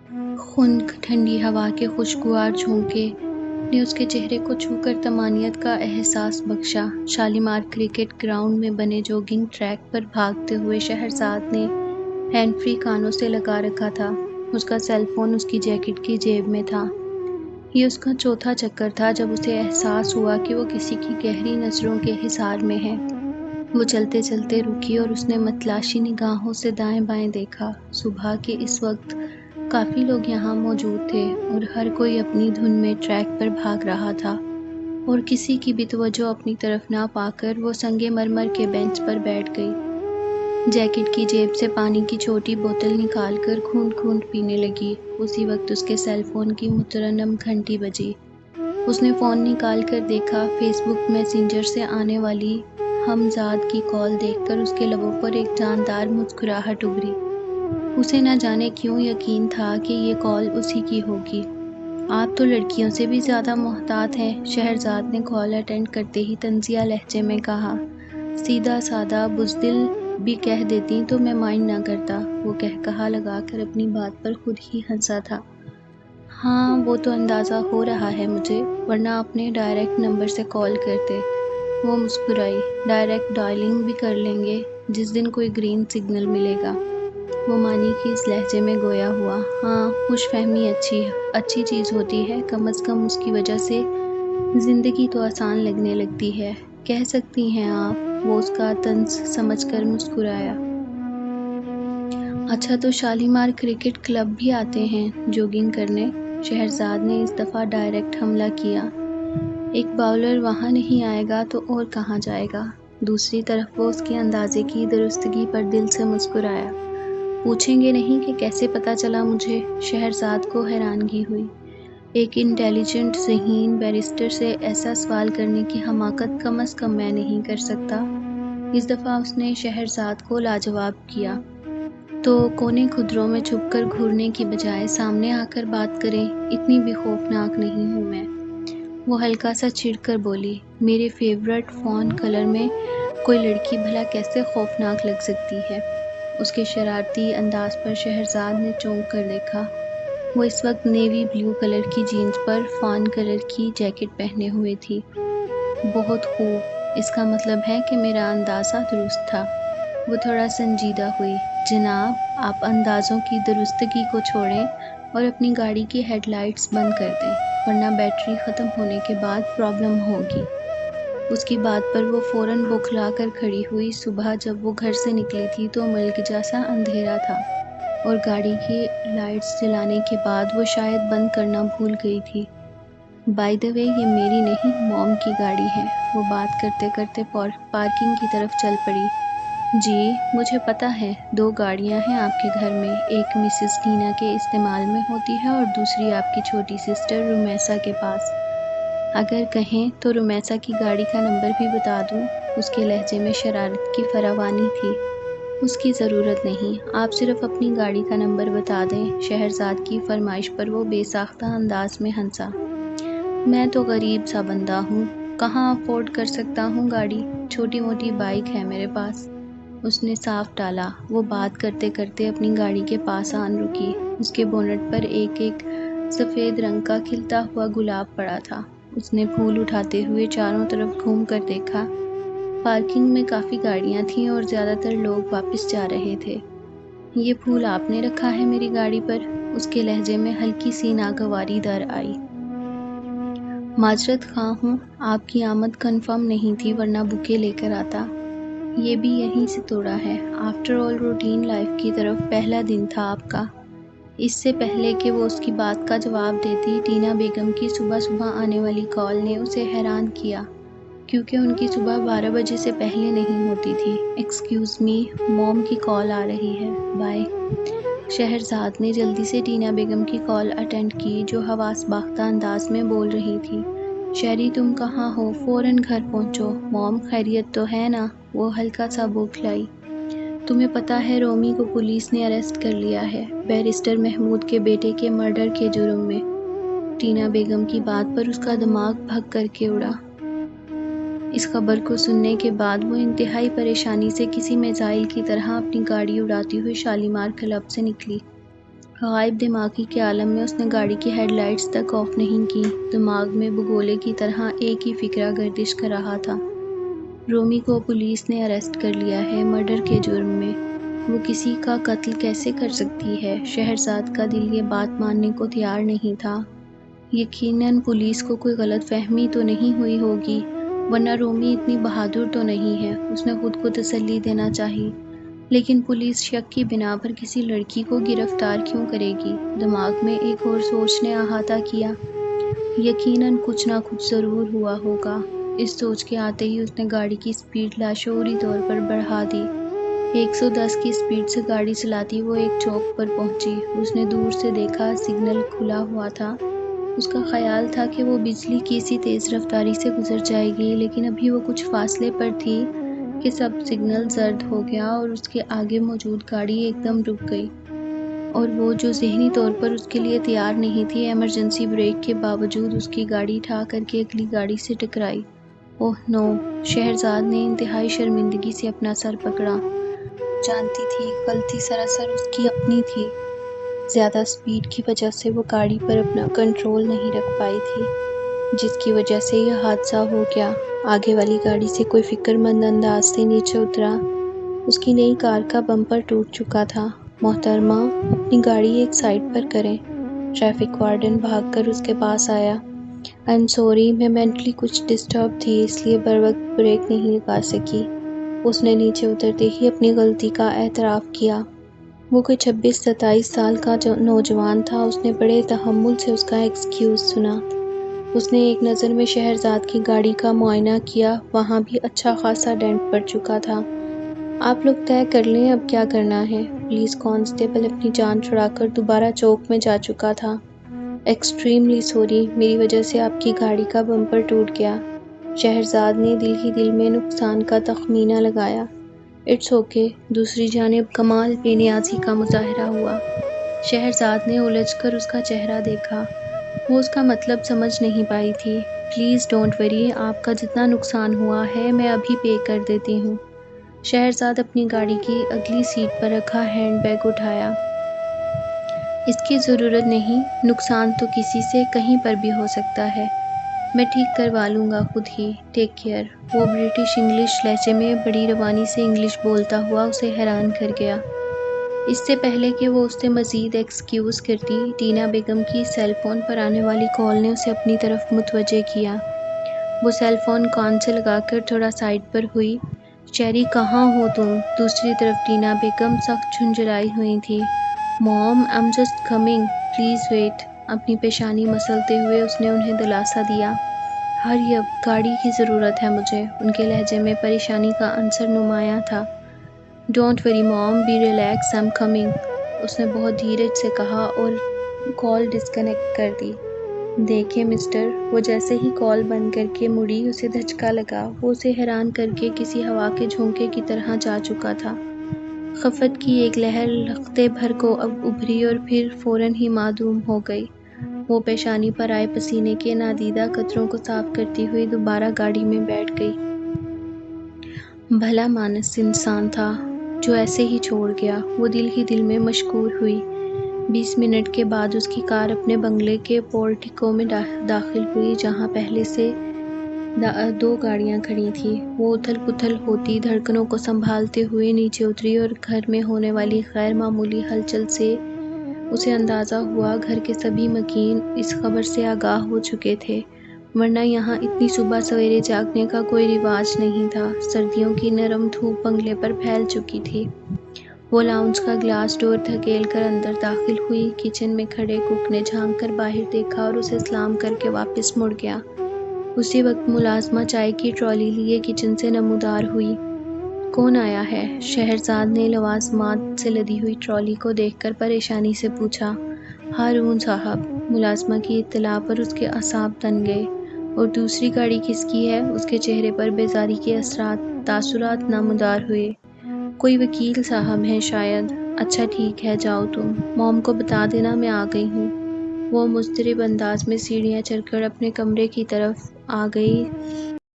خنک ٹھنڈی ہوا کے خوشگوار جھونکے نے اس کے چہرے کو چھو کر طمانینت کا احساس بخشا۔ شالیمار کرکٹ گراؤنڈ میں بنے جوگنگ ٹریک پر بھاگتے ہوئے شہرزاد نے ہینڈ فری کانوں سے لگا رکھا تھا۔ اس کا سیل فون اس کی جیکٹ کی جیب میں تھا۔ یہ اس کا چوتھا چکر تھا جب اسے احساس ہوا کہ وہ کسی کی گہری نظروں کے حصار میں ہے۔ وہ چلتے چلتے رکی اور اس نے متلاشی نگاہوں سے دائیں بائیں دیکھا۔ صبح کے اس وقت کافی لوگ یہاں موجود تھے اور ہر کوئی اپنی دھن میں ٹریک پر بھاگ رہا تھا، اور کسی کی بھی توجہ اپنی طرف نہ پا کر وہ سنگ مرمر کے بینچ پر بیٹھ گئی۔ جیکٹ کی جیب سے پانی کی چھوٹی بوتل نکال کر گھونٹ گھونٹ پینے لگی۔ اسی وقت اس کے سیل فون کی مترنم گھنٹی بجی۔ اس نے فون نکال کر دیکھا۔ فیس بک میسنجر سے آنے والی ہمزاد کی کال دیکھ کر اس کے لبوں پر ایک جاندار مسکراہٹ ابھری۔ اسے نہ جانے کیوں یقین تھا کہ یہ کال اسی کی ہوگی۔ آپ تو لڑکیوں سے بھی زیادہ محتاط ہیں، شہرزاد نے کال اٹینڈ کرتے ہی طنزیہ لہجے میں کہا۔ سیدھا سادہ بزدل بھی کہہ دیتی تو میں مائنڈ نہ کرتا، وہ کہا لگا کر اپنی بات پر خود ہی ہنسا تھا۔ ہاں وہ تو اندازہ ہو رہا ہے مجھے، ورنہ اپنے ڈائریکٹ نمبر سے کال کرتے۔ وہ مسکرائی۔ ڈائریکٹ ڈائلنگ بھی کر لیں گے جس دن کوئی گرین سگنل ملے گا، وہ معنی خیز لہجے میں گویا ہوا۔ ہاں خوش فہمی اچھی چیز ہوتی ہے، کم از کم اس کی وجہ سے زندگی تو آسان لگنے لگتی ہے، کہہ سکتی ہیں آپ، وہ اس کا طنز سمجھ کر مسکرایا۔ اچھا تو شالیمار کرکٹ کلب بھی آتے ہیں جوگنگ کرنے؟ شہرزاد نے اس دفعہ ڈائریکٹ حملہ کیا۔ ایک باؤلر وہاں نہیں آئے گا تو اور کہاں جائے گا؟ دوسری طرف وہ اس کے اندازے کی درستگی پر دل سے مسکرایا۔ پوچھیں گے نہیں کہ کیسے پتا چلا مجھے؟ شہرزاد کو حیرانگی ہوئی۔ ایک انٹیلیجنٹ ذہین بیرسٹر سے ایسا سوال کرنے کی حماقت کم از کم میں نہیں کر سکتا۔ اس دفعہ اس نے شہرزاد کو لاجواب کیا۔ تو کونے خدروں میں چھپ کر گھورنے کی بجائے سامنے آ کر بات کریں، اتنی بھی خوفناک نہیں ہوں میں، وہ ہلکا سا چڑ کر بولی۔ میرے فیورٹ فون کلر میں کوئی لڑکی بھلا کیسے خوفناک لگ سکتی ہے؟ اس کے شرارتی انداز پر شہرزاد نے چونک کر دیکھا۔ وہ اس وقت نیوی بلیو کلر کی جینز پر فان کلر کی جیکٹ پہنے ہوئے تھی۔ بہت خوب، اس کا مطلب ہے کہ میرا اندازہ درست تھا۔ وہ تھوڑا سنجیدہ ہوئی۔ جناب آپ اندازوں کی درستگی کو چھوڑیں اور اپنی گاڑی کی ہیڈ لائٹس بند کر دیں، ورنہ بیٹری ختم ہونے کے بعد پرابلم ہوگی۔ اس کی بات پر وہ فوراً بوکھلا کر کھڑی ہوئی۔ صبح جب وہ گھر سے نکلی تھی تو ملک جیسا اندھیرا تھا اور گاڑی کی لائٹس جلانے کے بعد وہ شاید بند کرنا بھول گئی تھی۔ بائی دی وے یہ میری نہیں، موم کی گاڑی ہے، وہ بات کرتے کرتے پارکنگ کی طرف چل پڑی۔ جی مجھے پتہ ہے، 2 گاڑیاں ہیں آپ کے گھر میں، ایک مسز ٹینا کے استعمال میں ہوتی ہے اور دوسری آپ کی چھوٹی سسٹر رومیسا کے پاس۔ اگر کہیں تو رومیسا کی گاڑی کا نمبر بھی بتا دوں؟ اس کے لہجے میں شرارت کی فراوانی تھی۔ اس کی ضرورت نہیں، آپ صرف اپنی گاڑی کا نمبر بتا دیں۔ شہرزاد کی فرمائش پر وہ بے ساختہ انداز میں ہنسا۔ میں تو غریب سا بندہ ہوں، کہاں افورڈ کر سکتا ہوں گاڑی، چھوٹی موٹی بائک ہے میرے پاس، اس نے صاف ٹالا۔ وہ بات کرتے کرتے اپنی گاڑی کے پاس آن رکی۔ اس کے بونٹ پر ایک سفید رنگ کا کھلتا ہوا گلاب پڑا تھا۔ اس نے پھول اٹھاتے ہوئے چاروں طرف گھوم کر دیکھا۔ پارکنگ میں کافی گاڑیاں تھیں اور زیادہ تر لوگ واپس جا رہے تھے۔ یہ پھول آپ نے رکھا ہے میری گاڑی پر؟ اس کے لہجے میں ہلکی سی ناگواری در آئی۔ معذرت خواہ ہوں، آپ کی آمد کنفرم نہیں تھی ورنہ بکے لے کر آتا۔ یہ بھی یہیں سے توڑا ہے۔ آفٹر آل روٹین لائف کی طرف پہلا دن تھا آپ کا۔ اس سے پہلے کہ وہ اس کی بات کا جواب دیتی، ٹینا بیگم کی صبح صبح آنے والی کال نے اسے حیران کیا، کیونکہ ان کی صبح 12 بجے سے پہلے نہیں ہوتی تھی۔ ایکسکیوز می، موم کی کال آ رہی ہے، بائے۔ شہرزاد نے جلدی سے ٹینا بیگم کی کال اٹینڈ کی جو حواس باختہ انداز میں بول رہی تھی۔ شہری تم کہاں ہو؟ فوراً گھر پہنچو۔ موم خیریت تو ہے نا؟ وہ ہلکا سا بوکھلائی۔ تمہیں پتہ ہے رومی کو پولیس نے اریسٹ کر لیا ہے، بیرسٹر محمود کے بیٹے کے مرڈر کے جرم میں۔ ٹینا بیگم کی بات پر اس کا دماغ بھگ کر کے اڑا۔ اس خبر کو سننے کے بعد وہ انتہائی پریشانی سے کسی میزائل کی طرح اپنی گاڑی اڑاتی ہوئی شالیمار کلب سے نکلی۔ غائب دماغی کے عالم میں اس نے گاڑی کی ہیڈ لائٹس تک آف نہیں کی۔ دماغ میں بگولے کی طرح ایک ہی فکرہ گردش کر رہا تھا۔ رومی کو پولیس نے اریسٹ کر لیا ہے مرڈر کے جرم میں۔ وہ کسی کا قتل کیسے کر سکتی ہے؟ شہرزاد کا دل یہ بات ماننے کو تیار نہیں تھا۔ یقیناً پولیس کو کوئی غلط فہمی تو نہیں ہوئی ہوگی، ورنہ رومی اتنی بہادر تو نہیں ہے۔ اس نے خود کو تسلی دینا چاہی، لیکن پولیس شک کی بنا پر کسی لڑکی کو گرفتار کیوں کرے گی؟ دماغ میں ایک اور سوچ نے احاطہ کیا، یقیناً کچھ نہ کچھ ضرور ہوا ہوگا۔ اس سوچ کے آتے ہی اس نے گاڑی کی سپیڈ لاشعوری طور پر بڑھا دی۔ 110 کی سپیڈ سے گاڑی چلاتی وہ ایک چوک پر پہنچی۔ اس نے دور سے دیکھا سگنل کھلا ہوا تھا۔ اس کا خیال تھا کہ وہ بجلی کی اسی تیز رفتاری سے گزر جائے گی، لیکن ابھی وہ کچھ فاصلے پر تھی کہ سب سگنل زرد ہو گیا اور اس کے آگے موجود گاڑی ایک دم رک گئی، اور وہ جو ذہنی طور پر اس کے لیے تیار نہیں تھی، ایمرجنسی بریک کے باوجود اس کی گاڑی ٹھا کر کے اگلی گاڑی سے ٹکرائی۔ اوہ نو! شہرزاد نے انتہائی شرمندگی سے اپنا سر پکڑا۔ جانتی تھی غلطی سراسر اس کی اپنی تھی۔ زیادہ سپیڈ کی وجہ سے وہ گاڑی پر اپنا کنٹرول نہیں رکھ پائی تھی، جس کی وجہ سے یہ حادثہ ہو گیا۔ آگے والی گاڑی سے کوئی فکر مند انداز سے نیچے اترا۔ اس کی نئی کار کا بمپر ٹوٹ چکا تھا۔ محترمہ، اپنی گاڑی ایک سائڈ پر کریں۔ ٹریفک وارڈن بھاگ کر اس کے پاس آیا۔ آئی ایم سوری، میں مینٹلی کچھ ڈسٹرب تھی، اس لیے بروقت بریک نہیں لگا سکی۔ اس نے نیچے اترتے ہی اپنی غلطی کا اعتراف کیا۔ وہ کوئی 26-27 سال کا نوجوان تھا۔ اس نے بڑے تحمل سے اس کا ایکسکیوز سنا۔ اس نے ایک نظر میں شہرزاد کی گاڑی کا معائنہ کیا، وہاں بھی اچھا خاصا ڈینٹ پڑ چکا تھا۔ آپ لوگ طے کر لیں اب کیا کرنا ہے۔ پولیس کانسٹیبل اپنی جان چھڑا کر دوبارہ چوک میں جا چکا تھا۔ ایکسٹریملی سوری، میری وجہ سے آپ کی گاڑی کا بمپر ٹوٹ گیا۔ شہرزاد نے دل ہی دل میں نقصان کا تخمینہ لگایا۔ It's okay. دوسری جانب کمال بے نیازی کا مظاہرہ ہوا۔ شہرزاد نے الجھ کر اس کا چہرہ دیکھا۔ وہ اس کا مطلب سمجھ نہیں پائی تھی۔ پلیز ڈونٹ وری، آپ کا جتنا نقصان ہوا ہے میں ابھی پے کر دیتی ہوں۔ شہرزاد اپنی گاڑی کی اگلی سیٹ پر رکھا ہینڈ بیگ اٹھایا۔ اس کی ضرورت نہیں، نقصان تو کسی سے کہیں پر بھی ہو سکتا ہے، میں ٹھیک کروا لوں گا خود ہی، ٹیک کیئر۔ وہ برٹش انگلش لہجے میں بڑی روانی سے انگلش بولتا ہوا اسے حیران کر گیا۔ اس سے پہلے کہ وہ اس سے مزید ایکسکیوز کرتی، ٹینا بیگم کی سیل فون پر آنے والی کال نے اسے اپنی طرف متوجہ کیا۔ وہ سیل فون کان سے لگا کر تھوڑا سائڈ پر ہوئی۔ شیری کہاں ہو تم؟ دوسری طرف ٹینا بیگم سخت جھنجھلائی ہوئی تھی۔ Mom, I am just coming, please wait. اپنی پیشانی مسلتے ہوئے اس نے انہیں دلاسا دیا۔ ہری اپ، گاڑی کی ضرورت ہے مجھے۔ ان کے لہجے میں پریشانی کا عنصر نمایاں تھا۔ Don't worry mom, be relax, I am coming, اس نے بہت دھیرج سے کہا اور کال ڈسکنیکٹ کر دی۔ دیکھیں مسٹر، وہ جیسے ہی کال بند کر کے مڑی اسے دھچکا لگا۔ وہ اسے حیران کر کے کسی ہوا کے جھونکے کی طرح جا چکا تھا۔ خفت کی ایک لہر لختے بھر کو اب ابھری اور پھر فوراً ہی معدوم ہو گئی۔ وہ پیشانی پر آئے پسینے کے نادیدہ قطروں کو صاف کرتی ہوئی دوبارہ گاڑی میں بیٹھ گئی۔ بھلا مانس انسان تھا جو ایسے ہی چھوڑ گیا، وہ دل ہی دل میں مشکور ہوئی۔ 20 منٹ کے بعد اس کی کار اپنے بنگلے کے پورٹیکو میں داخل ہوئی، جہاں پہلے سے 2 گاڑیاں کھڑی تھیں۔ وہ اتھل پتھل ہوتی دھڑکنوں کو سنبھالتے ہوئے نیچے اتری اور گھر میں ہونے والی غیر معمولی ہلچل سے اسے اندازہ ہوا گھر کے سبھی مکین اس خبر سے آگاہ ہو چکے تھے، ورنہ یہاں اتنی صبح سویرے جاگنے کا کوئی رواج نہیں تھا۔ سردیوں کی نرم دھوپ بنگلے پر پھیل چکی تھی۔ وہ لاؤنج کا گلاس ڈور دھکیل کر اندر داخل ہوئی۔ کچن میں کھڑے کک نے جھانک کر باہر دیکھا اور اسے سلام کر کے واپس مڑ گیا۔ اسی وقت ملازمہ چائے کی ٹرالی لیے کچن سے نمودار ہوئی۔ کون آیا ہے؟ شہرزاد نے لوازمات سے لدی ہوئی ٹرالی کو دیکھ کر پریشانی سے پوچھا۔ ہارون صاحب۔ ملازمہ کی اطلاع پر اس کے اعصاب تن گئے۔ اور دوسری گاڑی کس کی ہے؟ اس کے چہرے پر بیزاری کے تاثرات نمودار ہوئے۔ کوئی وکیل صاحب ہیں شاید۔ اچھا ٹھیک ہے، جاؤ تم، موم کو بتا دینا میں آ گئی ہوں۔ وہ مضطرب انداز میں سیڑھیاں چڑھ کر اپنے کمرے کی طرف آ گئی۔